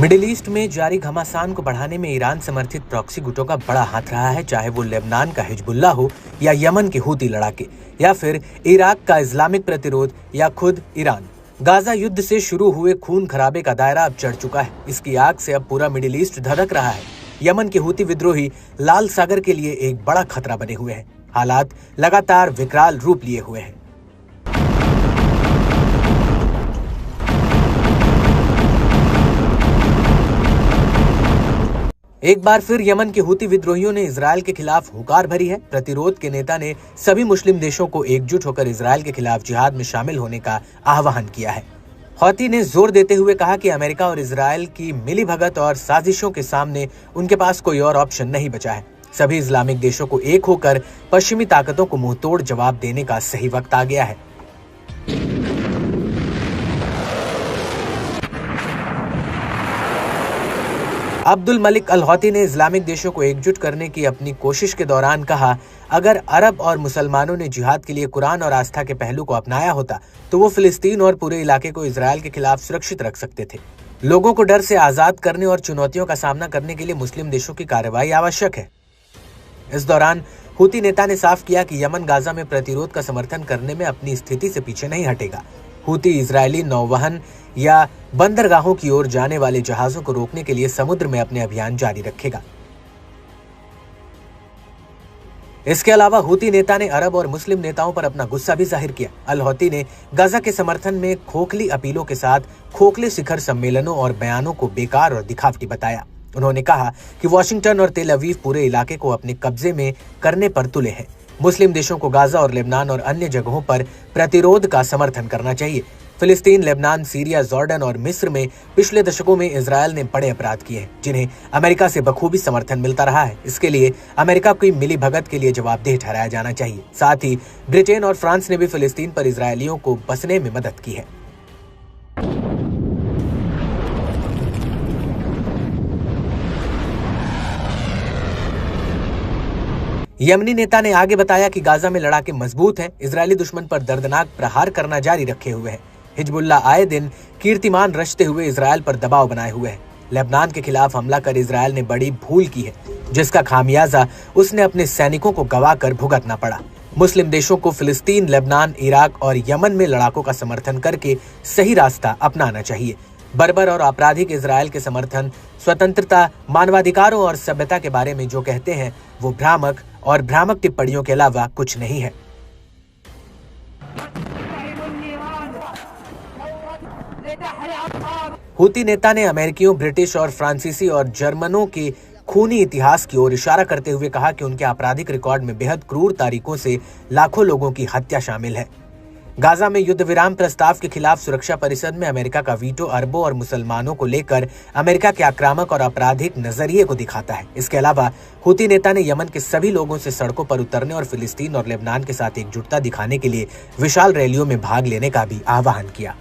Middle east में जारी घमासान को बढ़ाने में ईरान समर्थित प्रॉक्सी गुटों का बड़ा हाथ रहा है, चाहे वो लेबनान का हिजबुल्लाह हो या यमन के हूती लड़ाके या फिर इराक का इस्लामिक प्रतिरोध या खुद ईरान। गाजा युद्ध से शुरू हुए खून खराबे का दायरा अब चढ़ चुका है। इसकी आग से अब पूरा मिडिल ईस्ट धधक रहा है। यमन के हूती विद्रोही लाल सागर के लिए एक बड़ा खतरा बने हुए हैं। हालात लगातार विकराल रूप लिए हुए हैं। एक बार फिर यमन के हूती विद्रोहियों ने इजरायल के खिलाफ हुकार भरी है। प्रतिरोध के नेता ने सभी मुस्लिम देशों को एकजुट होकर इजरायल के खिलाफ जिहाद में शामिल होने का आह्वान किया है। हौती ने जोर देते हुए कहा कि अमेरिका और इजरायल की मिलीभगत और साजिशों के सामने उनके पास कोई और ऑप्शन नहीं बचा है। सभी इस्लामिक देशों को एक होकर पश्चिमी ताकतों को मुंहतोड़ जवाब देने का सही वक्त आ गया है। अब्दुल मलिक अल हौती ने इस्लामिक देशों को एकजुट करने की अपनी कोशिश के दौरान कहा, अगर अरब और मुसलमानों ने जिहाद के लिए कुरान और आस्था के पहलू को अपनाया होता तो वो फिलिस्तीन और पूरे इलाके को इजरायल के खिलाफ सुरक्षित रख सकते थे। लोगों को डर से आजाद करने और चुनौतियों का सामना करने के लिए मुस्लिम देशों की कार्रवाई आवश्यक है। इस दौरान हूती नेता ने साफ किया कि यमन गाजा में प्रतिरोध का समर्थन करने में अपनी स्थिति से पीछे नहीं हटेगा। हूती इजरायली नौवहन या बंदरगाहों की ओर जाने वाले जहाजों को रोकने के लिए समुद्र में अपने अभियान जारी रखेगा। इसके अलावा हूती नेता ने अरब और मुस्लिम नेताओं पर अपना गुस्सा भी जाहिर किया। अल हौती ने गाजा के समर्थन में खोखली अपीलों के साथ खोखले शिखर सम्मेलनों और बयानों को बेकार और दिखावटी बताया। उन्होंने कहा कि वाशिंगटन और तेल अवीव पूरे इलाके को अपने कब्जे में करने पर तुले हैं। मुस्लिम देशों को गाजा और लेबनान और अन्य जगहों पर प्रतिरोध का समर्थन करना चाहिए। फिलिस्तीन, लेबनान, सीरिया, जॉर्डन और मिस्र में पिछले दशकों में इजरायल ने बड़े अपराध किए हैं, जिन्हें अमेरिका से बखूबी समर्थन मिलता रहा है। इसके लिए अमेरिका की मिलीभगत के लिए जवाबदेह ठहराया जाना चाहिए। साथ ही ब्रिटेन और फ्रांस ने भी फिलिस्तीन पर इजरायलियों को बसने में मदद की है। यमनी नेता ने आगे बताया कि गाजा में लड़ाके मजबूत हैं, इजरायली दुश्मन पर दर्दनाक प्रहार करना जारी रखे हुए है। हिजबुल्लाह आए दिन कीर्तिमान रचते हुए इजरायल पर दबाव बनाए हुए है। लेबनान के खिलाफ हमला कर इजरायल ने बड़ी भूल की है, जिसका खामियाजा उसने अपने सैनिकों को गंवाकर भुगतना पड़ा। मुस्लिम देशों को फिलिस्तीन, लेबनान, इराक और यमन में लड़ाकों का समर्थन करके सही रास्ता अपनाना चाहिए। बर्बर और आपराधिक इजरायल के समर्थन स्वतंत्रता, मानवाधिकारों और सभ्यता के बारे में जो कहते हैं वो भ्रामक और भ्रामक टिप्पणियों के अलावा कुछ नहीं है। हूती नेता ने अमेरिकियों, ब्रिटिश और फ्रांसीसी और जर्मनों के खूनी इतिहास की ओर इशारा करते हुए कहा कि उनके आपराधिक रिकॉर्ड में बेहद क्रूर तरीकों से लाखों लोगों की हत्या शामिल है। गाजा में युद्ध विराम प्रस्ताव के खिलाफ सुरक्षा परिषद में अमेरिका का वीटो अरबों और मुसलमानों को लेकर अमेरिका के आक्रामक और आपराधिक नजरिए को दिखाता है। इसके अलावा हूती नेता ने यमन के सभी लोगों से सड़कों पर उतरने और फिलिस्तीन और लेबनान के साथ एकजुटता दिखाने के लिए विशाल रैलियों में भाग लेने का भी आह्वान किया।